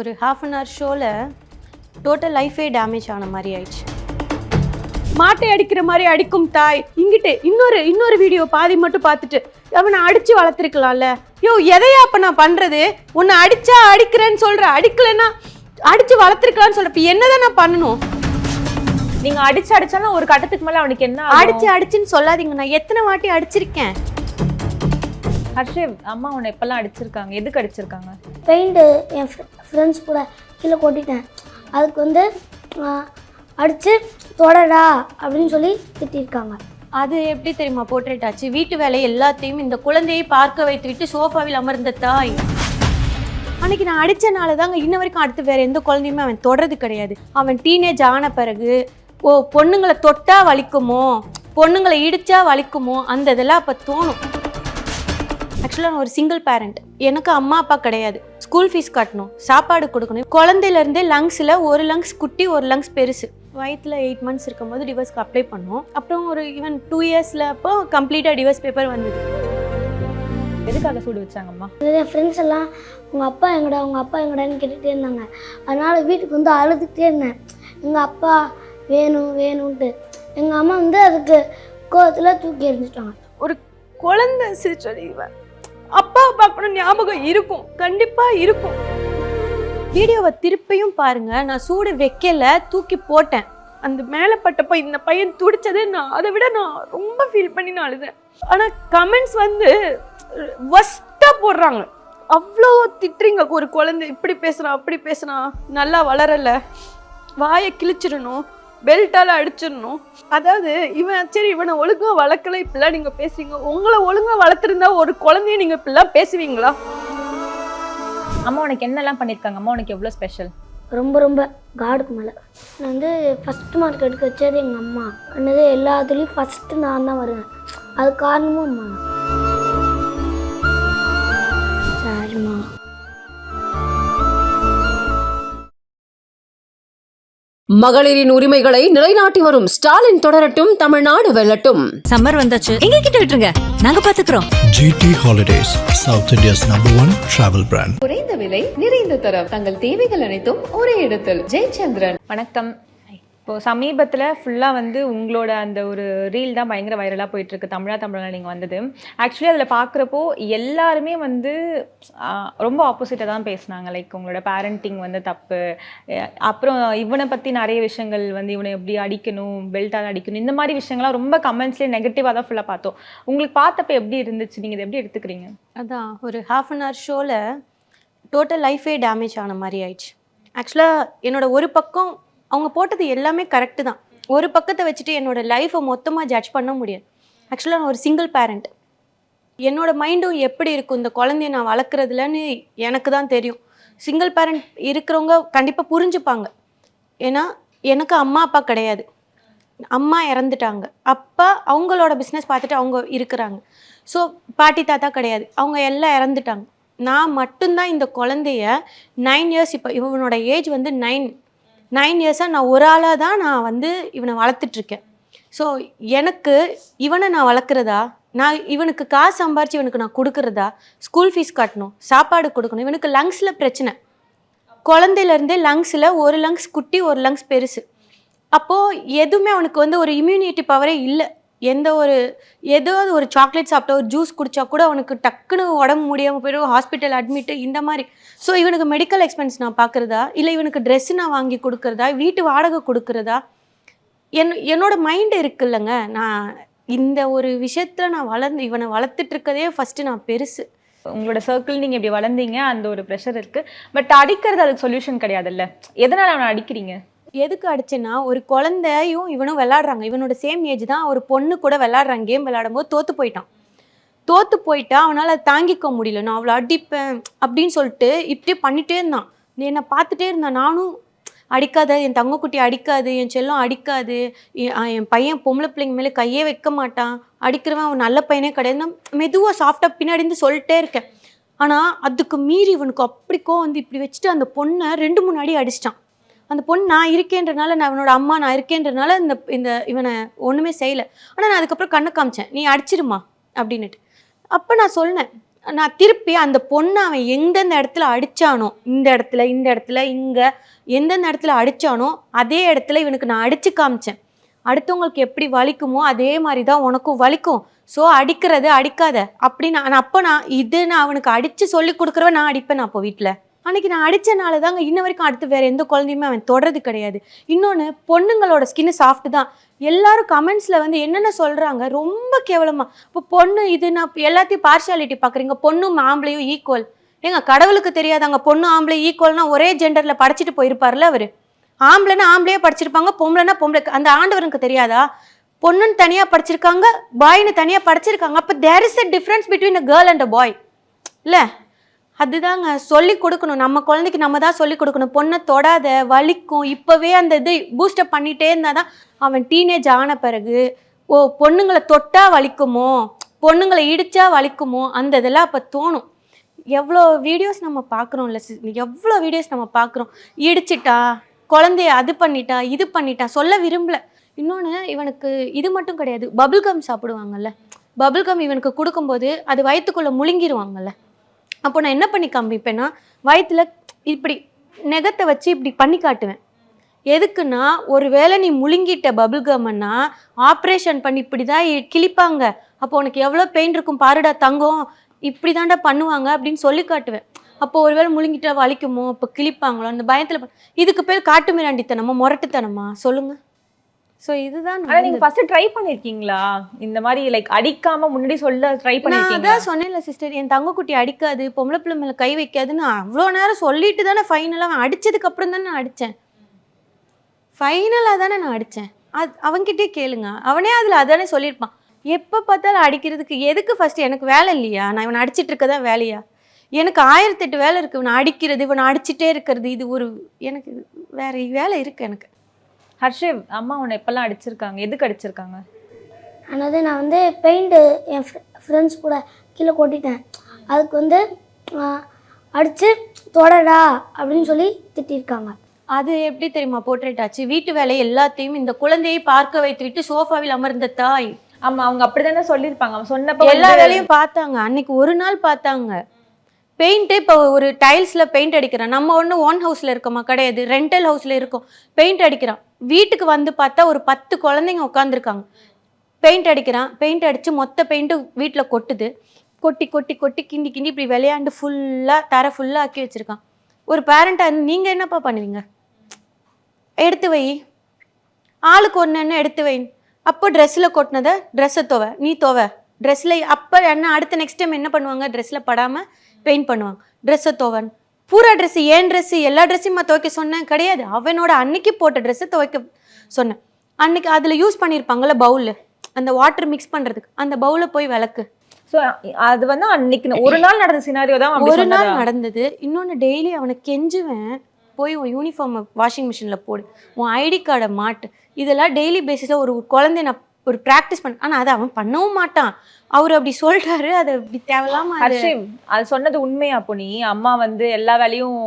ஒரு half an hour ஷோவில் total லைஃபே டேமேஜ் ஆன மாதிரி ஆயிடுச்சு. மாட்டை அடிக்கிற மாதிரி அடிக்கும் தாய். இங்கிட்டு இன்னொரு வீடியோ பாதி மட்டும் பார்த்துட்டு அவனை அடித்து வளர்த்துருக்கலாம்ல. எதையா அப்போ நான் பண்ணுறது? உன்னை அடித்தா அடிக்கிறேன்னு சொல்கிற, அடிக்கலைன்னா அடித்து வளர்த்துருக்கலான்னு சொல்கிற. இப்போ என்னதான் நான் பண்ணணும்? நீங்கள் அடிச்சாலும் ஒரு கட்டத்துக்கு மேலே அவனுக்கு என்ன அடிச்சுன்னு சொல்லாதீங்க. நான் எத்தனை வாட்டி அடிச்சிருக்கேன். ஹர்ஷேவ், அம்மா உன்னை எப்பெல்லாம் அடிச்சிருக்காங்க? எதுக்கு அடிச்சிருக்காங்க? பெயிண்ட்டு என் ஃப்ரெண்ட்ஸ் கூட கீழே கொட்டிட்டேன். அதுக்கு அடித்து தொடடா அப்படின்னு சொல்லி திட்டிருக்காங்க. அது எப்படி தெரியுமா போர்ட்ரேட் ஆச்சு? வீட்டு வேலை எல்லாத்தையும் இந்த குழந்தையை பார்க்க வைத்து விட்டு சோஃபாவில் அமர்ந்த தாய். அன்னைக்கு நான் அடித்தனால தாங்க இன்ன வரைக்கும் அடுத்து வேறு எந்த குழந்தையுமே அவன் தொடறது கிடையாது. அவன் டீனேஜ் ஆன பிறகு பொண்ணுங்களை தொட்டா வலிக்குமோ, பொண்ணுங்களை இடிச்சா வலிக்குமோ, அந்த இதெல்லாம் அப்போ தோணும். ஆக்சுவலாக நான் ஒரு சிங்கிள் பேரண்ட். எனக்கு அம்மா அப்பா கிடையாது. ஸ்கூல் ஃபீஸ் கட்டணும், சாப்பாடு கொடுக்கணும். குழந்தையிலேருந்தே லங்ஸில் ஒரு லங்ஸ் குட்டி, ஒரு லங்ஸ் பெருசு. வயிற்றில் 8 months இருக்கும்போது டிவோர்ஸ்க்கு அப்ளை பண்ணோம். அப்புறம் ஒரு ஈவன் 2 yearsல அப்போ கம்ப்ளீட்டாக டிவோர்ஸ் பேப்பர் வந்தது. எதுக்காக சூடு வச்சாங்கம்மா? என் ஃப்ரெண்ட்ஸ் எல்லாம் உங்கள் அப்பா எங்கடான்னு கேட்டுகிட்டே இருந்தாங்க. அதனால் வீட்டுக்கு அழுதுகிட்டே இருந்தேன். எங்கள் அப்பா வேணும்ன்ட்டு. எங்கள் அம்மா அதுக்கு கோவத்தில் தூக்கி எறிஞ்சிட்டாங்க. ஒரு குழந்தை சிரிச்சடிவேன். அப்பா பார்க்கணும் ஞாபகம் இருக்கும், கண்டிப்பாக இருக்கும். வீடியோவை திருப்பியும் பாருங்க. நான் சூடு வைக்கல, தூக்கி போட்டேன். அந்த மேலே பட்டப்போ இந்த பையன் துடிச்சதே அதை விட நான் ரொம்ப ஃபீல் பண்ணி நான் அழுதேன். ஆனால் கமெண்ட்ஸ் ஒஸ்ட்டாக போடுறாங்க. அவ்வளோ திட்டுறீங்க. ஒரு குழந்தை இப்படி பேசுகிறான், அப்படி பேசுகிறான், நல்லா வளரலை, வாயை கிழிச்சிடணும், பெல்ட்டால் அடிச்சிடணும். அதாவது இவனை ஒழுங்காக வளர்க்கல, இப்படிலாம் நீங்கள் பேசுறீங்க. உங்களை ஒழுங்காக வளர்த்துருந்தா ஒரு குழந்தைய நீங்கள் இப்படிலாம் பேசுவீங்களா? அம்மா உனக்கு என்னெல்லாம் பண்ணியிருக்காங்க? அம்மா உனக்கு எவ்வளோ ஸ்பெஷல்? ரொம்ப காடுக்கு மேலே. நான் ஃபஸ்ட்டு மார்க் எடுக்க வச்சது எங்கள் அம்மா. எல்லாத்துலேயும் ஃபஸ்ட்டு நான் தான் வருவேன். அது காரணமும் அம்மா தான். சரிம்மா. மகளிரின் உரிமைகளை நிலைநாட்டி வரும் ஸ்டாலின் தொடரட்டும், தமிழ்நாடு வெல்லட்டும். சம்மர் வந்தாச்சு, எங்க கிட்ட விட்டுருங்க, நாங்க பாத்துக்கிறோம். GT Holidays, South India's #1 travel brand. குறைந்த விலை, நிறைந்த தரம், தங்கள் தேவைகள் அனைத்தும் ஒரே இடத்தில். ஜெயச்சந்திரன். வணக்கம். இப்போ சமீபத்தில் ஃபுல்லாக உங்களோட அந்த ஒரு ரீல் தான் பயங்கர வைரலாக போயிட்டுருக்கு. தமிழா நீங்கள் வந்தது. ஆக்சுவலி அதில் பார்க்குறப்போ எல்லாருமே ரொம்ப ஆப்போசிட்டாக தான் பேசுனாங்க. லைக் உங்களோட பேரண்டிங் தப்பு, அப்புறம் இவனை பற்றி நிறைய விஷயங்கள் இவனை எப்படி அடிக்கணும், பெல்ட்டால் அடிக்கணும், இந்த மாதிரி விஷயங்கள்லாம் ரொம்ப கமெண்ட்ஸ்லேயே நெகட்டிவாக தான் ஃபுல்லாக பார்த்தோம். உங்களுக்கு பார்த்தப்போ எப்படி இருந்துச்சு? நீங்கள் இதை எப்படி எடுத்துக்கிறீங்க? அதான் ஒரு ஹாஃப் அன் ஹவர் ஷோவில் டோட்டல் லைஃபே டேமேஜ் ஆன மாதிரி ஆயிடுச்சு. ஆக்சுவலாக என்னோட ஒரு பக்கம் அவங்க போட்டது எல்லாமே கரெக்டு தான். ஒரு பக்கத்தை வச்சுட்டு என்னோடய லைஃப்பை மொத்தமாக ஜட்ஜ் பண்ண முடியாது. ஆக்சுவலாக நான் ஒரு சிங்கிள் பேரண்ட். என்னோடய மைண்டும் எப்படி இருக்கும் இந்த குழந்தைய நான் வளர்க்குறதுலன்னு எனக்கு தான் தெரியும். சிங்கிள் பேரண்ட் இருக்கிறவங்க கண்டிப்பாக புரிஞ்சுப்பாங்க. ஏன்னா எனக்கு அம்மா அப்பா கிடையாது. அம்மா இறந்துட்டாங்க, அப்பா அவங்களோட பிஸ்னஸ் பார்த்துட்டு அவங்க இருக்கிறாங்க. ஸோ பாட்டி தாத்தா கிடையாது, அவங்க எல்லாம் இறந்துட்டாங்க. நான் மட்டும்தான் இந்த குழந்தைய 9 years, இப்போ இவனோட ஏஜ் 9 yearsஸாக நான் ஒரு ஆளாக தான் நான் இவனை வளர்த்துட்ருக்கேன். ஸோ எனக்கு இவனை நான் வளர்க்குறதா, நான் இவனுக்கு காசு சம்பாரித்து இவனுக்கு நான் கொடுக்குறதா, ஸ்கூல் ஃபீஸ் கட்டணும், சாப்பாடு கொடுக்கணும். இவனுக்கு லங்ஸில் பிரச்சனை. குழந்தையிலேருந்தே லங்ஸில் ஒரு லங்ஸ் குட்டி, ஒரு லங்ஸ் பெருசு. அப்போது எதுவுமே அவனுக்கு ஒரு இம்யூனிட்டி பவரே இல்லை. ஏதாவது ஒரு சாக்லேட் சாப்பிட்டா, ஒரு ஜூஸ் குடித்தா கூட அவனுக்கு டக்குன்னு உடம்பு முடியாமல் போய்டும், ஹாஸ்பிட்டல் அட்மிட்டு, இந்த மாதிரி. ஸோ இவனுக்கு மெடிக்கல் எக்ஸ்பென்ஸ் நான் பார்க்குறதா, இல்லை இவனுக்கு ட்ரெஸ்ஸு நான் வாங்கி கொடுக்குறதா, வீட்டு வாடகை கொடுக்குறதா, என்னோடய மைண்டு இருக்குல்லங்க. நான் இந்த ஒரு விஷயத்தில் நான் இவனை வளர்த்துட்ருக்கதே ஃபஸ்ட்டு நான் பெருசு. உங்களோட சர்க்கிள் நீங்கள் இப்படி வளர்ந்தீங்க, அந்த ஒரு ப்ரெஷர் இருக்குது. பட் அடிக்கிறது அதுக்கு சொல்யூஷன் கிடையாதுல்ல. எதனால் அவனை அடிக்கிறீங்க? எதுக்கு அடிச்சேன்னா, ஒரு குழந்தையும் இவனும் விளாடுறாங்க. இவனோட சேம் ஏஜ் தான். ஒரு பொண்ணு கூட விளாடுறாங்க. கேம் விளையாடும் போது தோற்று போயிட்டா அவனால் அதை தாங்கிக்க முடியல. நான் அவளை அடிப்பேன் அப்படின்னு சொல்லிட்டு இப்படியே பண்ணிகிட்டே இருந்தான். என்னை பார்த்துட்டே இருந்தான். நானும் அடிக்காத, என் தங்கக்குட்டி அடிக்காது, என் செல்லம் அடிக்காது, என் பையன் பொம்பளை பிள்ளைங்க மேலே கையே வைக்க மாட்டான், அடிக்கிறவன் அவன் நல்ல பையனே கிடையாது. நான் மெதுவாக சாஃப்டாக பின்னாடி சொல்லிட்டே இருக்கேன். ஆனால் அதுக்கு மீறி இவனுக்கு அப்படிக்கோ இப்படி வச்சுட்டு அந்த பொண்ணை 2-3 அடி அடிச்சிட்டான். அந்த பொண்ணு நான் இருக்கேன்றனால, நான் இவனோட அம்மா நான் இருக்கேன்றனால இவனை ஒன்றுமே செய்யலை. ஆனால் நான் அதுக்கப்புறம் கண்ணை காமிச்சேன், நீ அடிச்சிருமா அப்படின்னுட்டு. அப்போ நான் சொன்னேன், நான் திருப்பி அந்த பொண்ணை அவன் எந்தெந்த இடத்துல அடித்தானோ, இந்த இடத்துல இங்கே எந்தெந்த இடத்துல அடித்தானோ அதே இடத்துல இவனுக்கு நான் அடித்து காமிச்சேன். அடுத்தவங்களுக்கு எப்படி வலிக்குமோ அதே மாதிரி தான் உனக்கும் வலிக்கும். ஸோ அடிக்கிறது அடிக்காத அப்படின்னு நான் அவனுக்கு அடித்து சொல்லி கொடுக்குறவ நான் அடிப்பேன். அப்போ வீட்டில் அன்றைக்கி நான் அடித்தனால தாங்க இன்ன வரைக்கும் அடுத்து வேறு எந்த குழந்தையுமே அவன் தொடறது கிடையாது. இன்னொன்று, பொண்ணுங்களோட ஸ்கின்னு சாஃப்ட் தான். எல்லாரும் கமெண்ட்ஸில் வந்து என்னென்ன சொல்கிறாங்க, ரொம்ப கேவலமாக. இப்போ பொண்ணு இது நான் எல்லாத்தையும் பார்ஷியாலிட்டி பார்க்குறீங்க. பொண்ணும் ஆம்பளையும் ஈக்குவல். ஏங்க கடவுளுக்கு தெரியாதாங்க பொண்ணு ஆம்பளை ஈக்குவல்னா ஒரே ஜெண்டரில் படிச்சுட்டு போயிருப்பார்ல அவர். ஆம்பளைன்னா ஆம்பளையே படிச்சிருப்பாங்க, பொம்பளைன்னா பொம்பளை. அந்த ஆண்டவருக்கு தெரியாதா பொண்ணுன்னு தனியாக படிச்சிருக்காங்க, பாய்னு தனியாக படிச்சிருக்காங்க. அப்போ there is a difference between a girl and a boy இல்லை? அதுதாங்க சொல்லி கொடுக்கணும். நம்ம குழந்தைக்கு நம்ம தான் சொல்லி கொடுக்கணும். பொண்ணை தொடாத, வலிக்கும். இப்போவே அந்த இது பூஸ்டப் பண்ணிகிட்டே இருந்தால் தான் அவன் டீனேஜ் ஆன பிறகு பொண்ணுங்களை தொட்டா வலிக்குமோ, பொண்ணுங்களை இடித்தா வலிக்குமோ, அந்த இதெல்லாம் அப்போ தோணும். எவ்வளோ வீடியோஸ் நம்ம பார்க்குறோம்ல எவ்வளோ வீடியோஸ் நம்ம பார்க்குறோம். இடிச்சிட்டா, குழந்தைய அது பண்ணிட்டா, இது பண்ணிட்டா, சொல்ல விரும்பலை. இன்னொன்று, இவனுக்கு இது மட்டும் கிடையாது, பபிள் கம் சாப்பிடுவாங்கல்ல, பபிள் கம் இவனுக்கு கொடுக்கும்போது அது வயிற்றுக்குள்ளே முழுங்கிடுவாங்கல்ல. அப்போ நான் என்ன பண்ணி காமிப்பேன்னா, வயிற்றுல இப்படி நெகத்தை வச்சு இப்படி பண்ணி காட்டுவேன். எதுக்குன்னா, ஒரு வேளை நீ முழுங்கிட்ட பபிள் கம்னா ஆப்ரேஷன் பண்ணி இப்படி தான் கிழிப்பாங்க. அப்போ உனக்கு எவ்வளோ பெயின் இருக்கும் பாருடா தங்கம், இப்படி தாண்டா பண்ணுவாங்க அப்படின்னு சொல்லி காட்டுவேன். அப்போ ஒரு வேளை முழுங்கிட்டா வலிக்குமோ, இப்போ கிழிப்பாங்களோ அந்த பயத்தில். இதுக்கு பேர் காட்டு மிராண்டித்தனமா, முரட்டுத்தனமா சொல்லுங்கள்? ஸோ இதுதான். ஆனால் நீங்கள் ஃபர்ஸ்ட் ட்ரை பண்ணியிருக்கீங்களா இந்த மாதிரி லைக் அடிக்காமல் முன்னாடி சொல்ல ட்ரை பண்ணியிருக்கீங்க? அதான் சொன்னேன்ல சிஸ்டர், என் தங்கக்குட்டி அடிக்காது, பொம்பளை பிள்ளை மேலே கை வைக்காதுன்னு அவ்வளோ நேரம் சொல்லிட்டு தானே ஃபைனலாக அவன் அடித்ததுக்கு அப்புறம் தானே நான் அடித்தேன். ஃபைனலாக தானே நான் அடித்தேன். அவன்கிட்டே கேளுங்க, அவனே அதில் அதானே சொல்லியிருப்பான். எப்போ பார்த்தாலும் அடிக்கிறதுக்கு எதுக்கு? ஃபஸ்ட்டு எனக்கு வேலை இல்லையா? நான் இவனை அடிச்சிட்டு இருக்கதான் வேலையா? எனக்கு 1008 வேலை இருக்குது. இவனை அடிக்கிறது, இவனை அடிச்சுட்டே இருக்கிறது, இது ஒரு எனக்கு வேறு வேலை இருக்குது எனக்கு. ஹர்ஷிவ், அம்மா உன்னை எப்பெல்லாம் அடிச்சிருக்காங்க? எதுக்கு அடிச்சிருக்காங்க? ஆனால் நான் வந்து பெயிண்ட்டு என் ஃப்ரெண்ட்ஸ் கூட கீழே கொட்டிட்டேன். அதுக்கு வந்து அடித்து தொடடா அப்படின்னு சொல்லி திட்டிருக்காங்க. அது எப்படி தெரியுமா போர்ட்ரேட் ஆச்சு? வீட்டு வேலை எல்லாத்தையும் இந்த குழந்தையை பார்க்க வைத்துவிட்டு சோஃபாவில் அமர்ந்த தாய். ஆமா, அவங்க அப்படிதானே சொல்லியிருப்பாங்க. அவன் சொன்னப்போ எல்லா வேலையும் பார்த்தாங்க. அன்னைக்கு ஒரு நாள் பார்த்தாங்க. பெயிண்ட்டு இப்போ ஒரு டைல்ஸில் பெயிண்ட் அடிக்கிறான். நம்ம ஒன்றும் ஓன் ஹவுஸில் இருக்கோமா? கிடையாது, ரெண்டல் ஹவுஸில் இருக்கோம். பெயிண்ட் அடிக்கிறான். வீட்டுக்கு வந்து பார்த்தா ஒரு 10 குழந்தைங்க உட்காந்துருக்காங்க. பெயிண்ட் அடிக்கிறான். பெயிண்ட் அடித்து மொத்த பெயிண்ட்டு வீட்டில் கொட்டுது. கொட்டி கொட்டி கொட்டி கிண்டி கிண்டி இப்படி விளையாண்டு ஃபுல்லாக தரை ஃபுல்லாக ஆக்கி வச்சுருக்கான். ஒரு பேரண்ட்டாக நீங்கள் என்னப்பா பண்ணுவீங்க? எடுத்து வை, ஆளுக்கு ஒன்று எடுத்து வை. அப்போ ட்ரெஸ்ஸில் கொட்டினதை ட்ரெஸ்ஸை நீ ட்ரெஸ்ஸில் அப்போ என்ன அடுத்த நெக்ஸ்ட் டைம் என்ன பண்ணுவாங்க? ட்ரெஸ்ஸில் படாமல் பெயிண்ட் பண்ணுவாங்க. ட்ரெஸ்ஸை பூரா ட்ரெஸ்ஸு, ஏன் ட்ரெஸ்ஸு எல்லா ட்ரெஸ்ஸையுமா துவைக்க சொன்னேன்? கிடையாது, அவனோட அன்னைக்கு போட்ட ட்ரெஸ்ஸை துவைக்க சொன்னேன். அன்னைக்கு அதில் யூஸ் பண்ணியிருப்பாங்கள்ல பவுலில், அந்த வாட்டர் மிக்ஸ் பண்ணுறதுக்கு, அந்த பவுலை போய் விளக்கு. ஸோ அது வந்து அன்னைக்கு ஒரு நாள் நடந்த சினாரியோ தான். ஒரு நாள் நடந்தது. இன்னொன்று, டெய்லி அவனை கெஞ்சுவேன், போய் உன் யூனிஃபார்மை வாஷிங் மிஷினில் போடு, உன் ஐடி கார்டை மாட்டு. இதெல்லாம் டெய்லி பேசிஸில் ஒரு குழந்தைய நான் ஒரு ப்ராக்டிஸ் பண்ண. ஆனால் அதை அவன் பண்ணவும் மாட்டான். அவர் அப்படி சொல்லிட்டாரு, அது அப்படி தேவையில்லாமல். ஹர்ஷிவ், அது சொன்னது உண்மையா? அப்போ நீ அம்மா வந்து எல்லா வேலையும்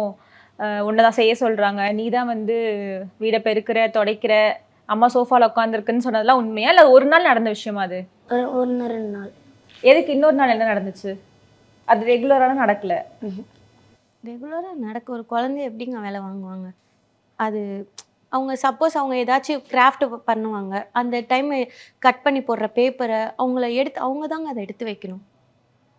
உன்னதான் செய்ய சொல்கிறாங்க, நீ தான் வந்து வீடை பெருக்கிற துடைக்கிற, அம்மா சோஃபாவில் உட்காந்துருக்குன்னு சொன்னதெல்லாம் உண்மையா? இல்லை ஒரு நாள் நடந்த விஷயமா அது? ஒரு 2 நாள். எதுக்கு இன்னொரு நாள் என்ன நடந்துச்சு? அது ரெகுலரான நடக்கல. ரெகுலராக நடக்க ஒரு குழந்தைய எப்படிங்க வேலை வாங்குவாங்க? அது அவங்க சப்போஸ் அவங்க ஏதாச்சும் கிராஃப்ட் பண்ணுவாங்க, அந்த டைம் கட் பண்ணி போடுற பேப்பரை அவங்க தாங்க அதை எடுத்து வைக்கணும்.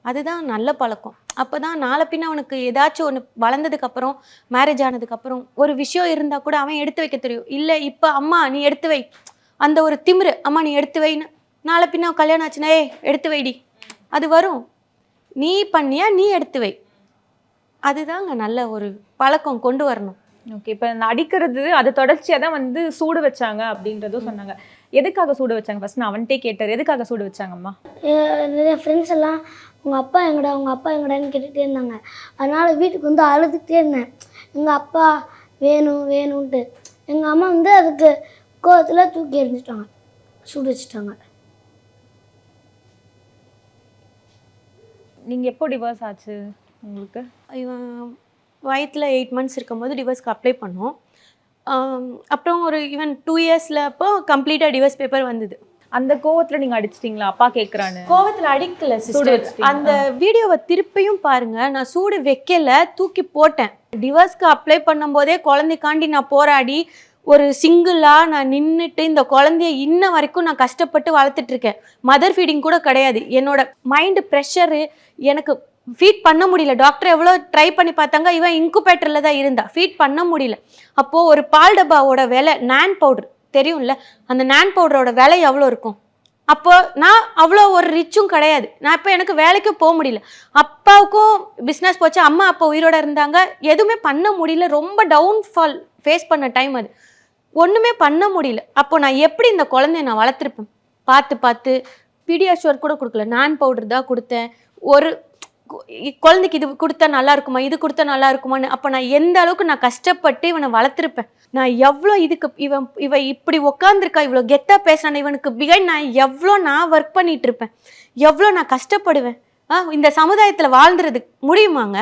அதுதான் நல்ல பழக்கம். அப்போ தான் நாளை பின்ன அவனுக்கு ஏதாச்சும் ஒன்று வளர்ந்ததுக்கப்புறம், மேரேஜ் ஆனதுக்கப்புறம் ஒரு விஷயம் இருந்தால் கூட அவன் எடுத்து வைக்க தெரியும். இல்லை இப்போ அம்மா நீ எடுத்து வை, அந்த ஒரு திமிரு, அம்மா நீ எடுத்து வைன்னு. நாளை பின்ன கல்யாணம் ஆச்சுன்னா எடுத்து வைடி, அது வரும். நீ பண்ணியா நீ எடுத்து வை. அதுதாங்க நல்ல ஒரு பழக்கம் கொண்டு வரணும். ஓகே, இப்போ இந்த அடிக்கிறது அது தொடர்ச்சியாக தான் வந்து சூடு வச்சாங்க அப்படின்றதும் சொன்னாங்க. எதுக்காக சூடு வச்சாங்க? ஃபர்ஸ்ட் நான் அவன்கிட்டே கேட்டார், எதுக்காக சூடு வச்சாங்கம்மா? நிறைய ஃப்ரெண்ட்ஸ் எல்லாம் உங்கள் அப்பா எங்கடான்னு கேட்டுகிட்டே இருந்தாங்க. அதனால் வீட்டுக்கு வந்து அழுதுகிட்டே இருந்தேன், எங்கள் அப்பா வேணும்ன்ட்டு. எங்கள் அம்மா வந்து அதுக்கு கோவத்தில் தூக்கி எறிஞ்சிட்டாங்க, சூடு வச்சுட்டாங்க. நீங்கள் எப்போ டிவோர்ஸ் ஆச்சு உங்களுக்கு? இவன் வயத்தில் 8 months இருக்கும்போது டிவோர்ஸ்க்கு அப்ளை பண்ணோம். அப்புறம் ஒரு ஈவன் 2 yearsல அப்போ கம்ப்ளீட்டாக டிவோர்ஸ் பேப்பர் வந்தது. அந்த கோவத்துல நீங்க அடிச்சிட்டீங்களா அப்பா கேக்குறான்னு? கோவத்துல அடிக்கல சூடு சிஸ்டர். வச்சிட்டீங்க. அந்த வீடியோவை திருப்பியும் பாருங்க. நான் சூடு வைக்கல, தூக்கி போட்டேன். டிவோர்ஸ்க்கு அப்ளை பண்ணும்போதே குழந்தைக்காண்டி நான் போராடி ஒரு சிங்கிளா நான் நின்றுட்டு இந்த குழந்தைய இன்ன வரைக்கும் நான் கஷ்டப்பட்டு வளர்த்துட்டு இருக்கேன். மதர் ஃபீடிங் கூட கிடையாது. என்னோட மைண்டு ப்ரெஷரு, எனக்கு ஃபீட் பண்ண முடியல. டாக்டர் எவ்வளோ ட்ரை பண்ணி பார்த்தாங்க, இவன் இன்குபேட்டரில் தான் இருந்தா, ஃபீட் பண்ண முடியல. அப்போது ஒரு பால் டப்பாவோட விலை, நான் பவுடர் தெரியும்ல, அந்த நான் பவுடரோட விலை எவ்வளோ இருக்கும்? அப்போ நான் அவ்வளோ ஒரு ரிச்சும் கிடையாது. நான் இப்போ எனக்கு வேலைக்கும் போக முடியல. அப்பாவுக்கும் பிஸ்னஸ் போச்சு, அம்மா அப்பா உயிரோட இருந்தாங்க, எதுவுமே பண்ண முடியல. ரொம்ப டவுன்ஃபால் ஃபேஸ் பண்ண டைம் அது. ஒன்றுமே பண்ண முடியல. அப்போ நான் எப்படி இந்த குழந்தைய நான் வளர்த்துருப்பேன்? பார்த்து பீடியாஷுவர் கூட கொடுக்கல, நான் பவுடர் தான் கொடுத்தேன். ஒரு குழந்தைக்கு இது கொடுத்தா நல்லா இருக்குமா, இது கொடுத்தா நல்லா இருக்குமான்னு. அப்போ நான் எந்த அளவுக்கு நான் கஷ்டப்பட்டு இவனை வளர்த்துருப்பேன். நான் எவ்வளோ இதுக்கு இவ இப்படி உட்காந்துருக்கா, இவ்வளோ கெத்தாக பேசினான், இவனுக்கு பிகைண்ட் நான் எவ்வளோ நான் ஒர்க் பண்ணிட்டு இருப்பேன், எவ்வளோ நான் கஷ்டப்படுவேன். இந்த சமுதாயத்தில் வாழ்ந்துறது முடியுமாங்க?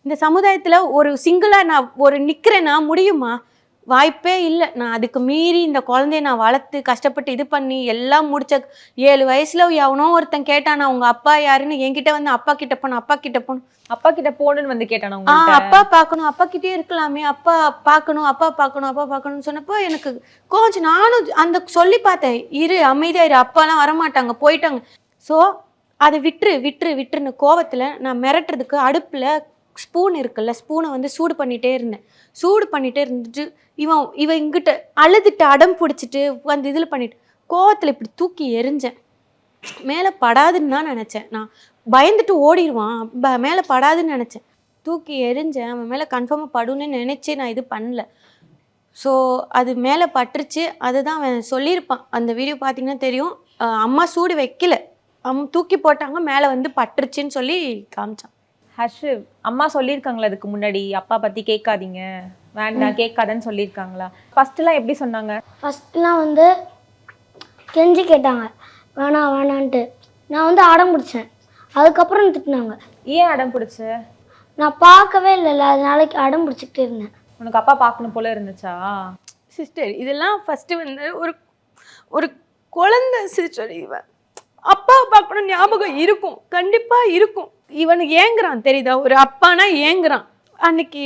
இந்த சமுதாயத்தில் ஒரு சிங்கிளாக நான் ஒரு நிற்கிறேன்னா முடியுமா? வாய்ப்பே இல்லை. நான் அதுக்கு மீறி இந்த குழந்தைய நான் வளர்த்து கஷ்டப்பட்டு இது பண்ணி எல்லாம் முடிச்ச 7 வயசுல எவனோ ஒருத்தன் கேட்டான் உங்க அப்பா யாருன்னு. என்கிட்ட வந்து அப்பா கிட்ட போகணும், அப்பா கிட்ட போகணும், அப்பா கிட்ட போகணும்னு வந்து கேட்டானா? அப்பா பார்க்கணும், அப்பா கிட்டே இருக்கலாமே, அப்பா பார்க்கணும், அப்பா பார்க்கணும், அப்பா பார்க்கணும்னு சொன்னப்போ எனக்கு கொஞ்சம் நானும் அந்த சொல்லி பார்த்தேன், இரு அமைதியா இரு, அப்பாலாம் வரமாட்டாங்க, போயிட்டாங்க. ஸோ அதை விட்டுருன்னு கோவத்தில் நான் மிரட்டுறதுக்கு அடுப்பில் ஸ்பூன் இருக்குல்ல, ஸ்பூனை வந்து சூடு பண்ணிகிட்டே இருந்துட்டு இவன் இங்கிட்ட அழுதுட்டு அடம் பிடிச்சிட்டு அந்த இதில் பண்ணிட்டு கோவத்தில் இப்படி தூக்கி எரிஞ்சேன். மேலே படாதுன்னு தான் நினச்சேன். நான் பயந்துட்டு ஓடிடுவான், மேலே படாதுன்னு நினச்சேன். தூக்கி எரிஞ்சேன். அவன் மேலே கன்ஃபார்மாக படுன்னு நினச்சி நான் இது பண்ணல. ஸோ அது மேலே பட்டுருச்சு. அதுதான் அவன் சொல்லியிருப்பான். அந்த வீடியோ பார்த்தீங்கன்னா தெரியும். அம்மா சூடு வைக்கல, தூக்கி போட்டாங்க, மேலே வந்து பட்டுருச்சுன்னு சொல்லி காமிச்சான். ஹர்ஷ், அம்மா சொல்லியிருக்காங்களா அதுக்கு முன்னாடி அப்பா பற்றி கேட்காதீங்க, வேண்டாம் கேட்காதன்னு சொல்லியிருக்காங்களா? ஃபர்ஸ்ட்லாம் எப்படி சொன்னாங்க? ஃபஸ்ட்லாம் வந்து கெஞ்சி கேட்டாங்க, வேணான்ட்டு. நான் வந்து அடம் பிடிச்சேன். அதுக்கப்புறம் திட்டினாங்க. ஏன் அடம் பிடிச்ச? நான் பார்க்கவே இல்லைல்ல, அதனால அடம் பிடிச்சிக்கிட்டே இருந்தேன். உனக்கு அப்பா பார்க்கணும் போல இருந்துச்சா? சிஸ்டர், இதெல்லாம் ஃபஸ்ட்டு வந்து ஒரு குழந்தை சிஸ்டர், இவன் அப்பாவை பார்க்கணும் ஞாபகம் இருக்கும், கண்டிப்பாக இருக்கும். இவனுக்கு ஏங்குறான் தெரியுதா, ஒரு அப்பானா ஏங்குறான். அன்னைக்கு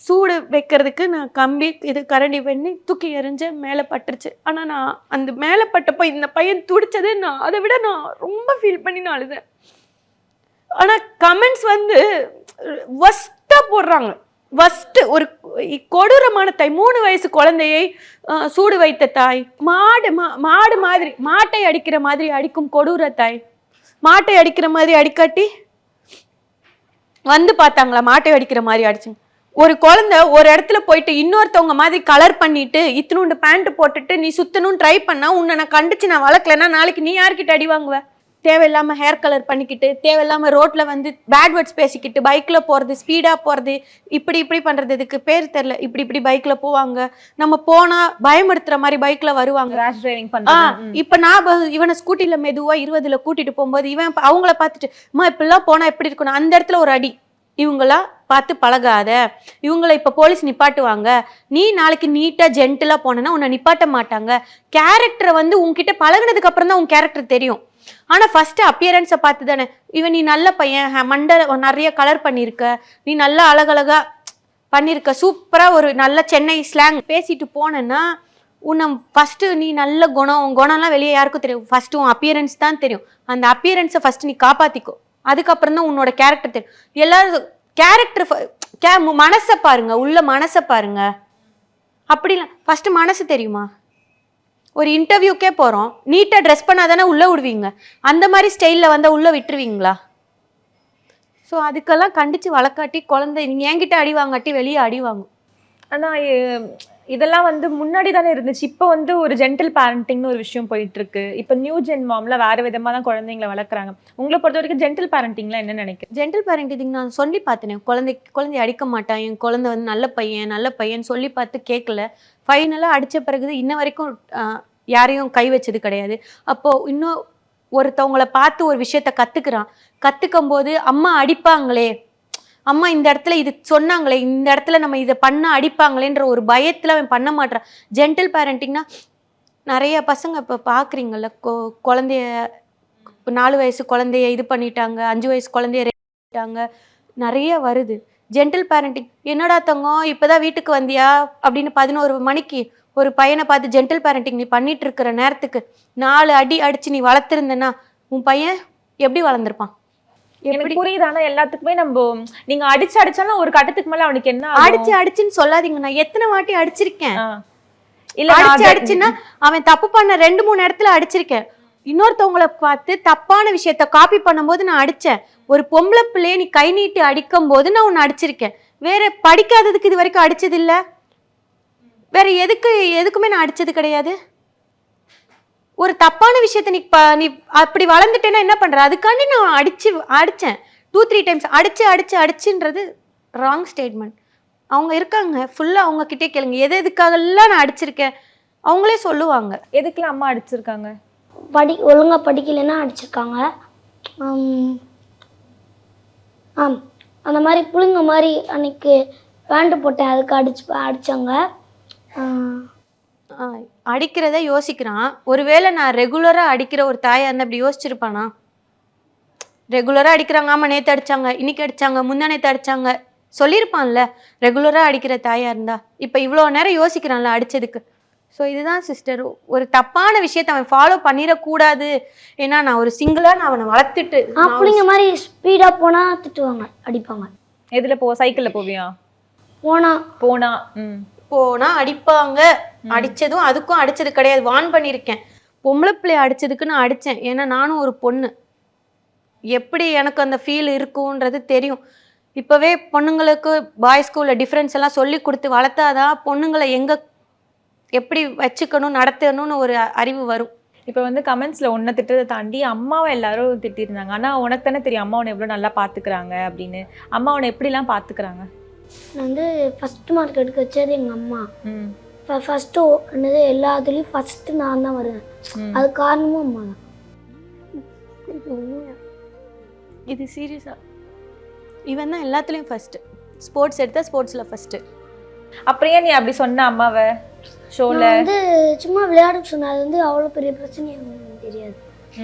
சூடு வைக்கிறதுக்கு நான் கம்பி இது கரண்டி பண்ணி தூக்கி எறிஞ்சேன், மேலே பட்டுருச்சு. ஆனால் நான் அந்த மேலே பட்டப்போ இந்த பையன் துடிச்சது, நான் அதை விட நான் ரொம்ப ஃபீல் பண்ணி நான் அழுதேன். ஆனால் கமெண்ட்ஸ் வந்து ஒஸ்ட்டாக போடுறாங்க. ஃபஸ்ட்டு ஒரு கொடூரமான தாய், 3 வயசு குழந்தையை சூடு வைத்த தாய், மாடு மாதிரி மாட்டை அடிக்கிற மாதிரி அடிக்கும் கொடூர தாய், மாட்டை அடிக்கிற மாதிரி அடிக்காட்டி வந்து பார்த்தாங்களா, மாட்டை அடிக்கிற மாதிரி அடிச்சுங்க. ஒரு குழந்தை ஒரு இடத்துல போயிட்டு இன்னொருத்தவங்க மாதிரி கலர் பண்ணிட்டு இத்தினூண்டு பேண்ட் போட்டுட்டு நீ சுத்தணும்னு ட்ரை பண்ணா, உன்னை நான் கண்டிச்சு நான் வளர்க்கலன்னா நாளைக்கு நீ யார்கிட்ட அடி வாங்குவ? தேவையில்லாமல் ஹேர் கலர் பண்ணிக்கிட்டு, தேவையில்லாமல் ரோட்டில் வந்து பேட் வேர்ட்ஸ் பேசிக்கிட்டு, பைக்கில் போகிறது, ஸ்பீடாக போகிறது, இப்படி பண்ணுறது, இதுக்கு பேர் தெரில, இப்படி பைக்கில் போவாங்க. நம்ம போனால் பயமுறுத்துற மாதிரி பைக்கில் வருவாங்க, ரேஷ் டிரைவிங் பண்ணுறாங்க. இப்போ நான் இவனை ஸ்கூட்டியில் மெதுவாக 20ல் கூட்டிகிட்டு போகும்போது இவன் அவங்கள பார்த்துட்டு அம்மா இப்படிலாம் போனால் எப்படி இருக்கணும், அந்த இடத்துல ஒரு அடி. இவங்களா பார்த்து பழகாத, இவங்களை இப்போ போலீஸ் நிப்பாட்டுவாங்க, நீ நாளைக்கு நீட்டாக ஜென்டிலாக போனேன்னா உன்னை நிப்பாட்ட மாட்டாங்க. கேரக்டரை வந்து உங்ககிட்ட பழகினதுக்கு அப்புறம் தான் உன் கேரக்டர் தெரியும். ஆனால் ஃபஸ்ட்டு அப்பியரன்ஸை பார்த்து தானே, இவன் நீ நல்ல பையன், மண்டை நிறைய கலர் பண்ணியிருக்க, நீ நல்லா அழகழகாக பண்ணியிருக்க, சூப்பராக ஒரு நல்ல சென்னை ஸ்லாங் பேசிட்டு போனேன்னா உன்னை ஃபஸ்ட்டு நீ நல்ல குணம், உன் குணம்லாம் வெளியே யாருக்கும் தெரியும், ஃபஸ்ட்டு உன் அப்பியரன்ஸ் தான் தெரியும். அந்த அப்பியரன்ஸை ஃபஸ்ட்டு நீ காப்பாற்றிக்கோ, அதுக்கப்புறம் தான் உன்னோட கேரக்டர் தெரியும். எல்லாரும் கேரக்டர் மனசை பாருங்க, உள்ள மனசை பாருங்க. அப்படிலாம் ஃபஸ்ட்டு மனசு தெரியுமா? ஒரு இன்டர்வியூக்கே போகிறோம், நீட்டாக ட்ரெஸ் பண்ணாதானே உள்ளே விடுவீங்க, அந்த மாதிரி ஸ்டைலில் வந்தால் உள்ளே விட்டுருவீங்களா? ஸோ அதுக்கெல்லாம் கண்டித்து வளர்க்காட்டி குழந்தை நீங்கள் என்கிட்ட அடி வாங்காட்டி வெளியே அடி வாங்கும். ஆனால் இதெல்லாம் வந்து முன்னாடி தானே இருந்துச்சு. இப்போ வந்து ஒரு ஜென்டில் பேரண்டிங்னு ஒரு விஷயம் போயிட்டு இருக்கு. இப்போ நியூ ஜென் மாம்ல வேறு விதமாக தான் குழந்தைங்களை வளர்க்குறாங்க. உங்களை பொறுத்த வரைக்கும் ஜென்டில் பேரண்டிங்லாம் என்ன நினைக்கிறேன்? ஜென்டில் பேரண்டிங் நான் சொல்லி பார்த்தேன், குழந்தைய அடிக்க மாட்டான், என் குழந்தை வந்து நல்ல பையன் சொல்லி பார்த்து கேட்கல. ஃபைனலாக அடித்த பிறகு இன்ன வரைக்கும் யாரையும் கை வச்சது கிடையாது. அப்போது இன்னும் ஒருத்தவங்களை பார்த்து ஒரு விஷயத்த கற்றுக்கும் போது அம்மா அடிப்பாங்களே, அம்மா இந்த இடத்துல இது சொன்னாங்களே, இந்த இடத்துல நம்ம இதை பண்ண அடிப்பாங்களேன்ற ஒரு பயத்தில் அவன் பண்ண மாட்டான். ஜென்டில் பேரண்டிங்னா நிறைய பசங்க இப்போ பார்க்குறீங்கல்ல, குழந்தைய 4 வயசு குழந்தைய இது பண்ணிட்டாங்க, 5 வயசு குழந்தைய rape பண்ணிட்டாங்க, நிறைய வருது. Gentle parenting. என்னடா தங்கம் இப்போதான் வீட்டுக்கு வந்தியா அப்படின்னு 11 மணிக்கு ஒரு பையனை பார்த்து ஜென்டில் பேரண்டிங் நீ பண்ணிட்டு இருக்கிற நேரத்துக்கு 4 அடி அடிச்சு நீ வளர்த்துருந்தேன்னா உன் பையன் எப்படி வளர்ந்துருப்பான்? எனக்கு புரியுது. ஆனா எல்லாத்துக்குமே நம்ம நீங்க அடிச்சாலும் ஒரு கட்டத்துக்கு மேல அவனுக்கு என்ன ஆகும்? அடிச்சுன்னு சொல்லாதீங்க. நான் எத்தனை வாட்டி அடிச்சிருக்கேன். இல்ல அடிச்சுன்னா அவன் தப்பு பண்ண 2-3 இடத்துல அடிச்சிருக்கேன். இன்னொருத்தவங்களை பார்த்து தப்பான விஷயத்த காப்பி பண்ணும்போது நான் அடிச்சேன். ஒரு பொம்பளை பிள்ளைய நீ கை நீட்டி அடிக்கும் போது நான் உன்னை அடிச்சிருக்கேன். வேற படிக்காததுக்கு இது வரைக்கும் அடிச்சது இல்ல. வேற எதுக்குமே நான் அடிச்சது கிடையாது. ஒரு தப்பான விஷயத்த நீ அப்படி வளர்ந்துட்டேன்னா என்ன பண்ற? அதுக்காண்டி நான் அடிச்சேன் 2-3 டைம்ஸ். அடிச்சுன்றது wrong statement. அவங்க இருக்காங்க, ஃபுல்லா அவங்க கிட்டே கேளுங்க. எதுக்காகலாம் நான் அடிச்சிருக்கேன் அவங்களே சொல்லுவாங்க. எதுக்குலாம் அம்மா அடிச்சிருக்காங்க? ஒழுங்காக படிக்கலைன்னா அடிச்சிருக்காங்க. அந்த மாதிரி புழுங்க மாதிரி அன்னைக்கு பேண்ட்டு போட்டேன், அதுக்கு அடித்தாங்க. அடிக்கிறத யோசிக்கிறான். ஒருவேளை நான் ரெகுலராக அடிக்கிற ஒரு தாயாக இருந்தால் அப்படி யோசிச்சிருப்பானா? ரெகுலராக அடிக்கிறாங்க, ஆமாம் நேற்று அடித்தாங்க, இன்னைக்கு அடித்தாங்க, முந்தா நேற்று அடித்தாங்க சொல்லியிருப்பான்ல. ரெகுலராக அடிக்கிற தாயாக இருந்தா இப்போ இவ்வளோ நேரம் யோசிக்கிறான்ல அடித்ததுக்கு. ஸோ இதுதான் சிஸ்டர், ஒரு தப்பான விஷயத்தை அவன் ஃபாலோ பண்ணிடக்கூடாது. ஏன்னா நான் ஒரு சிங்கிளாக நான் அவனை வளர்த்துட்டு அப்படிங்க மாதிரி ஸ்பீடாக போனால் திட்டுவாங்க, அடிப்பாங்க. எதில் சைக்கிளில் போவியா? போனா அடிப்பாங்க. அடிச்சதும் அதுக்கும் அடிச்சது கிடையாது, வான் பண்ணியிருக்கேன். பொம்பளை பிள்ளைய அடிச்சதுக்கு நான் அடித்தேன். ஏன்னா நானும் ஒரு பொண்ணு, எப்படி எனக்கு அந்த ஃபீல் இருக்குன்றது தெரியும். இப்போவே பொண்ணுங்களுக்கு பாய்ஸ் ஸ்கூலில் டிஃப்ரென்ஸ் எல்லாம் சொல்லி கொடுத்து வளர்த்தாதான் பொண்ணுங்களை எப்படி வச்சுக்கணும் நடத்தணும்னு ஒரு அறிவு வரும். இப்போ கமெண்ட்ஸில் ஒன்றை திட்டத்தை தாண்டி அம்மாவை எல்லாரும் திட்டிருந்தாங்க. ஆனால் உனக்கு தானே தெரியும் அம்மா உன்னை எவ்வளோ நல்லா பார்த்துக்கிறாங்க அப்படின்னு. அம்மா உன்னை எப்படிலாம் பார்த்துக்கிறாங்க? நான் ஃபஸ்ட்டு மார்க் எடுக்க வச்சது எங்கள் அம்மா. ஃபஸ்ட்டு என்னது எல்லாத்துலேயும் ஃபஸ்ட்டு நான் தான் வருவேன். அது காரணமும் அம்மா தான். இது சீரியஸா இவன் தான் எல்லாத்துலேயும் ஃபஸ்ட்டு. ஸ்போர்ட்ஸ் எடுத்தால் ஸ்போர்ட்ஸில் ஃபஸ்ட்டு. அப்படியே நீ அப்படி சொன்ன அம்மாவை ஷோவில் சும்மா விளையாட சொன்னேன். அது அவ்வளோ பெரிய பிரச்சனையாக தெரியாது.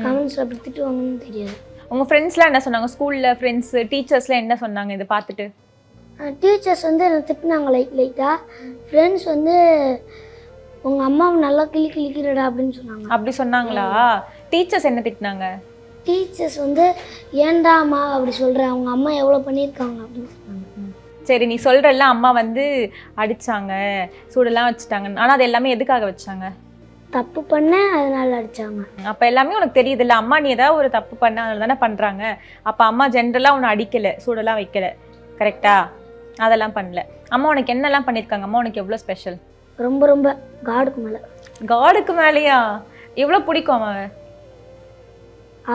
கமெண்ட்ஸில் அப்படி திட்டுவாங்கன்னு தெரியாது. உங்கள் ஃப்ரெண்ட்ஸ்லாம் என்ன சொன்னாங்க? ஸ்கூலில் ஃப்ரெண்ட்ஸு டீச்சர்ஸ்லாம் என்ன சொன்னாங்க இதை பார்த்துட்டு? டீச்சர்ஸ் என்னை திட்டினாங்க லைட்டாக. ஃப்ரெண்ட்ஸ் உங்கள் அம்மாவை நல்லா கிளிக்கிறடா அப்படின்னு சொன்னாங்க. அப்படி சொன்னாங்களா? டீச்சர்ஸ் என்ன திட்டினாங்க? டீச்சர்ஸ் ஏன்டா அம்மா அப்படி சொல்கிறேன், அவங்க அம்மா எவ்வளோ பண்ணியிருக்காங்க அப்படின்னு சொன்னாங்க. சரி, நீ சொல்கிறல்ல அம்மா அடித்தாங்க, சூடெல்லாம் வச்சுட்டாங்க. ஆனால் அது எல்லாமே எதுக்காக வச்சாங்க? தப்பு பண்ணேன் அதனால அடித்தாங்க. அப்போ எல்லாமே உனக்கு தெரியுதுல்ல, அம்மா நீ ஏதாவது ஒரு தப்பு பண்ண அதனால தானே பண்ணுறாங்க. அப்போ அம்மா ஜென்ரலாக உன்னை அடிக்கலை, சூடெல்லாம் வைக்கலை, கரெக்டா? அதெல்லாம் பண்ணல. அம்மா உனக்கு என்னெல்லாம் பண்ணியிருக்காங்க? அம்மா உனக்கு எவ்வளோ ஸ்பெஷல்? ரொம்ப ரொம்ப காடுக்கு மேலே. காடுக்கு மேலேயா? எவ்வளோ பிடிக்கும் அம்மாவை?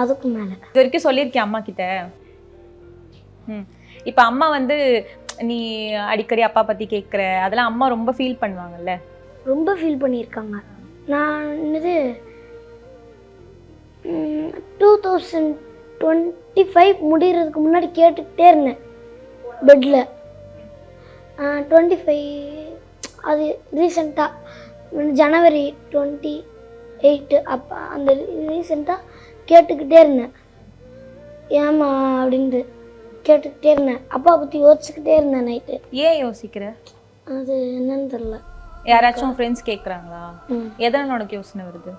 அதுக்கு மேலே. இது வரைக்கும் சொல்லியிருக்கேன் அம்மா கிட்ட? இப்போ அம்மா நீ அடிக்கடி அப்பா பற்றி கேட்குற அதெல்லாம் அம்மா ரொம்ப ஃபீல் பண்ணுவாங்கல்ல? ரொம்ப ஃபீல் பண்ணியிருக்காங்க. நான் 2025 முடிகிறதுக்கு முன்னாடி கேட்டுக்கிட்டே இருந்தேன் பெட்டில். 25 அது ரீசெண்டாக ஜனவரி 28 அப்போ அந்த ரீசெண்டாக கேட்டுக்கிட்டே இருந்தேன். ஏம்மா அப்படின்ட்டு கேட்டுக்கிட்டே இருந்தேன். அப்பா பற்றி யோசிச்சுக்கிட்டே இருந்தேன் நைட்டு. ஏன் யோசிக்கிற? அது என்னன்னு தெரில. யாராச்சும் ஃப்ரெண்ட்ஸ் கேட்குறாங்களா? எதனால உனக்கு யோசனை வருது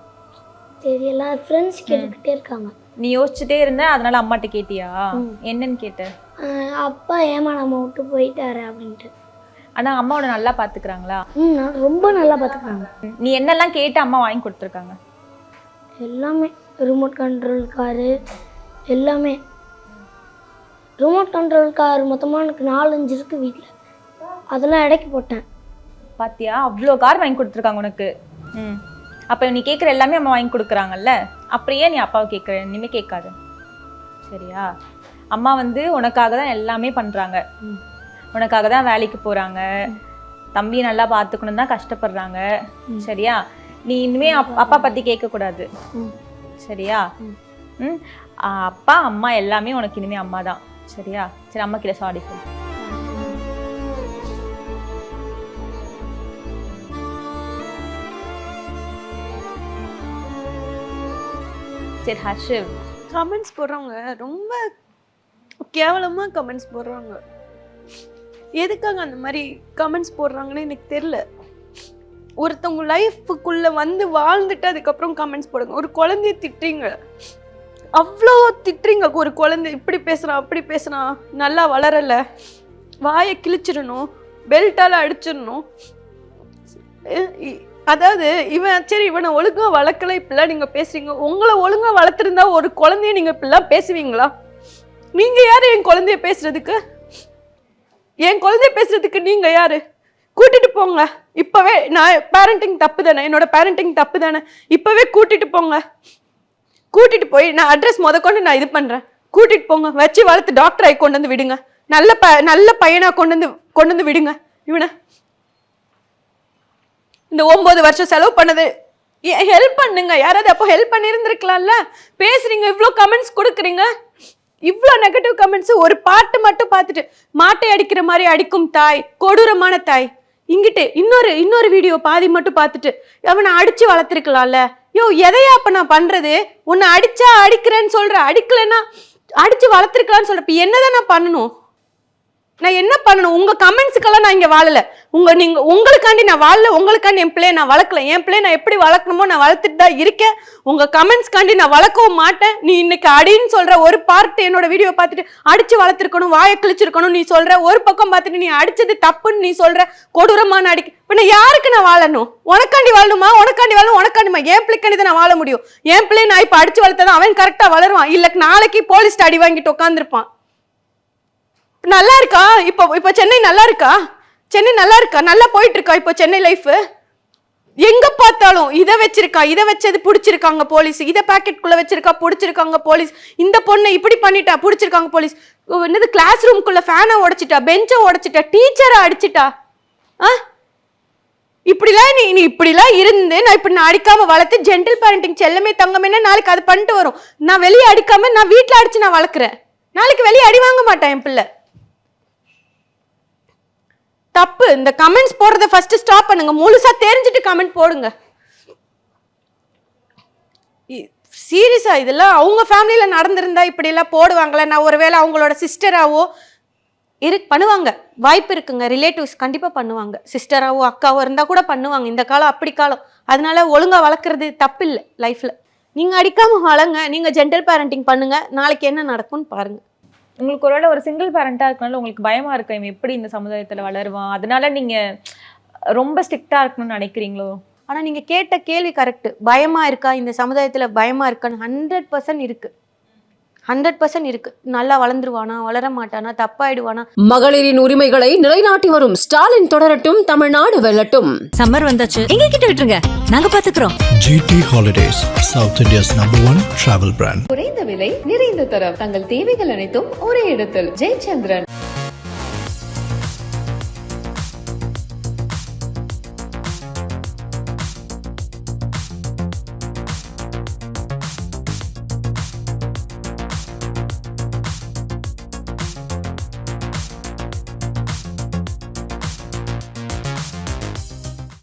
தெரியல. ஃப்ரெண்ட்ஸ் கேட்டுக்கிட்டே இருக்காங்க. நீ யோசிச்சுட்டே இருந்த, அதனால அம்மாட்ட கேட்டியா? என்னன்னு கேட்ட? அப்பா ஏமா நம்ம விட்டு போயிட்டாரு அப்படின்ட்டு. ஆனால் அம்மாவோட நல்லா பார்த்துக்கிறாங்களா? ரொம்ப நல்லா பார்த்துக்கிறாங்க. நீ என்னெல்லாம் கேட்டு அம்மா வாங்கி கொடுத்துருக்காங்க? எல்லாமே. ரிமோட் கண்ட்ரோல் காரு எல்லாமே. ரிமோட் கண்ட்ரோல் கார் மொத்தமாக எனக்கு 4-5 இருக்குது வீட்டில். அதெல்லாம் இடைக்கு போட்டேன். பாத்தியா, அவ்வளோ கார் வாங்கி கொடுத்துருக்காங்க உனக்கு. அப்போ நீ கேட்குற எல்லாமே அம்மா வாங்கி கொடுக்குறாங்கல்ல, அப்படியே நீ அப்பாவை கேட்குற? இனிமேல் கேட்காது சரியா? அம்மா உனக்காக தான் எல்லாமே பண்ணுறாங்க. உனக்காக தான் வேலைக்கு போகிறாங்க, தம்பியை நல்லா பார்த்துக்கணும் தான் கஷ்டப்படுறாங்க சரியா? நீ இனிமேல் அப்பா பற்றி கேட்கக்கூடாது சரியா? அப்பா அம்மா எல்லாமே உனக்கு இனிமேல் அம்மா தான் சரியா? சரி, அம்மா கிட்ட சாரி சொல்லு. சரி ஹர்ஷிவ், கமெண்ட்ஸ் போடுறவங்க ரொம்ப கேவலமாக கமெண்ட்ஸ் போடுறாங்க. எதுக்காக அந்த மாதிரி கமெண்ட்ஸ் போடுறாங்கன்னு எனக்கு தெரியல. ஒருத்தவங்க லைஃபுக்குள்ளே வந்து வாழ்ந்துட்டு அதுக்கப்புறம் கமெண்ட்ஸ் போடுங்க. ஒரு குழந்தைய திட்டுறீங்க, அவ்வளோ திட்டுறீங்க. ஒரு குழந்தை இப்படி பேசுகிறான் அப்படி பேசுகிறான், நல்லா வளரலை, வாயை கிழிச்சிடணும், பெல்ட்டால் அடிச்சிடணும். அதாவது இவன் சரி இவனை ஒழுங்காக வளர்க்கல, இப்படிலாம் நீங்கள் பேசுகிறீங்க. உங்களை ஒழுங்காக வளர்த்துருந்தா ஒரு குழந்தைய நீங்கள் இப்படிலாம் பேசுவீங்களா? நீங்கள் யார் என் குழந்தைய பேசுறதுக்கு? என் குழந்தைய பேசுறதுக்கு நீங்கள் யார்? கூட்டிட்டு போங்க இப்போவே. நான் பேரண்டிங் தப்பு தானே, என்னோட பேரண்டிங் தப்பு தானே, இப்போவே கூட்டிட்டு போங்க. கூட்டிட்டு போய் நான் அட்ரஸ் கொண்டு நான் இது பண்ணுறேன். கூட்டிட்டு போங்க, வச்சு வளர்த்து டாக்டர் ஆகி கொண்டு வந்து விடுங்க. நல்ல பையனாக கொண்டு வந்து விடுங்க. இவனை இந்த 9 வருஷம் செலவு பண்ணது ஹெல்ப் பண்ணுங்க. யாராவது அப்போ ஹெல்ப் பண்ணியிருந்துருக்கலாம்ல. பேசுறீங்க, இவ்வளோ கமெண்ட்ஸ் கொடுக்குறீங்க, இவ்வளோ நெகட்டிவ் கமெண்ட்ஸ். ஒரு பாட்டு மட்டும் பார்த்துட்டு மாட்டை அடிக்கிற மாதிரி அடிக்கும் தாய், கொடூரமான தாய். இங்கிட்டு இன்னொரு வீடியோ பாதி மட்டும் பார்த்துட்டு அவனை அடிச்சு வளர்த்துருக்கலாம்ல. யோ எதையா அப்ப நான் பண்றது? உன்னை அடிச்சா அடிக்கிறேன்னு சொல்ற, அடிக்கலைன்னா அடிச்சு வளர்த்துருக்கலான்னு சொல்ற. இப்ப என்னதான் நான் பண்ணணும்? நான் என்ன பண்ணணும்? உங்க கமெண்ட்ஸுக்கெல்லாம் நான் இங்க வாழல. உங்களுக்காண்டி நான் வாழல, உங்களுக்காண்டி என் பிள்ளைய நான் வளர்க்கல. என் பிள்ளைய நான் எப்படி வளர்க்கணுமோ நான் வளர்த்துட்டு தான் இருக்கேன். உங்க கமெண்ட்ஸ்காண்டி நான் வளர்க்கவும் மாட்டேன். நீ இன்னைக்கு அடின்னு சொல்ற ஒரு பார்ட், என்னோட வீடியோ பார்த்துட்டு அடிச்சு வளர்த்துருக்கணும், வாயை கிழிச்சிருக்கணும் நீ சொல்ற. ஒரு பக்கம் பார்த்துட்டு நீ அடிச்சது தப்புன்னு நீ சொல்ற, கொடூரமான அடிக்க. இப்ப நான் யாருக்கு நான் வாழணும்? உனக்காண்டி வாழணுமா? உனக்காண்டிமா என் பிள்ளைக்காண்டி தான் நான் வாழ முடியும். என் பிள்ளைய நான் இப்ப அடிச்சு வளர்த்தாதான் அவன் கரெக்டா வளருவான். இல்ல நாளைக்கு போலீஸ் அடி வாங்கிட்டு உட்காந்துருப்பான். நல்லா இருக்கா? இப்போ சென்னை நல்லா இருக்கா? சென்னை நல்லா இருக்கா? நல்லா போயிட்டு இருக்கா இப்போ சென்னை லைஃப்? எங்க பார்த்தாலும் இதை வச்சிருக்கா, இதை வச்சது பிடிச்சிருக்காங்க போலீஸ், இதை பாக்கெட்டுக்குள்ள வச்சிருக்கா பிடிச்சிருக்காங்க போலீஸ், இந்த பொண்ணை இப்படி பண்ணிட்டா பிடிச்சிருக்காங்க போலீஸ். என்னது கிளாஸ் ரூம்குள்ள ஃபேனை உடைச்சிட்டா, பெஞ்சை உடைச்சிட்டா, டீச்சரை அடிச்சிட்டா. இப்படிலாம் நீ இப்படிலாம் இருந்து நான் இப்படி நான் அடிக்காம வளர்த்து ஜென்டில் பேரண்டிங் செல்லமே தங்கமே நாளைக்கு அது பண்ணிட்டு வரும். நான் வெளியே அடிக்காம நான் வீட்டில் அடிச்சு நான் வளர்க்குறேன். நாளைக்கு வெளியே அடி வாங்க மாட்டேன் என் பிள்ளை. தப்பு. இந்த கமெண்ட்ஸ் போடுறத ஃபர்ஸ்ட் ஸ்டாப் பண்ணுங்க. முழுசா தெரிஞ்சுட்டு கமெண்ட் போடுங்க. சீரியஸா இதெல்லாம் அவங்க ஃபேமிலியில நடந்திருந்தா இப்படி எல்லாம் போடுவாங்களா? நான் ஒருவேளை அவங்களோட சிஸ்டராவோ பண்ணுவாங்க, வாய்ப்பு இருக்குங்க. ரிலேட்டிவ்ஸ் கண்டிப்பா பண்ணுவாங்க. சிஸ்டராவோ அக்காவோ இருந்தா கூட பண்ணுவாங்க. இந்த காலம் அப்படி காலம். அதனால ஒழுங்கா வளர்க்குறது தப்பு இல்லை லைஃப்ல. நீங்க அடிக்காம வளங்க, நீங்க ஜென்டல் பேரண்டிங் பண்ணுங்க. நாளைக்கு என்ன நடக்கும்னு பாருங்க. உங்களுக்கு ஒருவேளை ஒரு சிங்கிள் பேரண்டா இருக்கனால உங்களுக்கு பயமா இருக்கா இவன் எப்படி இந்த சமுதாயத்துல வளருவான், அதனால நீங்க ரொம்ப ஸ்ட்ரிக்டா இருக்கணும்னு நினைக்கிறீங்களோ? ஆனா நீங்க கேட்ட கேள்வி கரெக்ட். பயமா இருக்கா இந்த சமுதாயத்துல? பயமா இருக்கான்னு 100% இருக்கு. 100% இருக்கு. நல்லா வளர்ந்துருவானா, வளர மாட்டானா, தப்பாயிடுவானா? மகளிரின் உரிமைகளை நிலைநாட்டி வரும் ஸ்டாலின் தொடரட்டும், தமிழ்நாடு வெல்லட்டும். சம்மர் வந்தாச்சு, எங்க கிட்ட விட்டுருங்க, நாங்க பாத்துக்கிறோம். GT Holidays, South India's #1 travel brand. குறைந்த விலை, நிறைந்த தரம், தங்கள் தேவைகள் அனைத்தும் ஒரே இடத்தில். ஜெயச்சந்திரன்.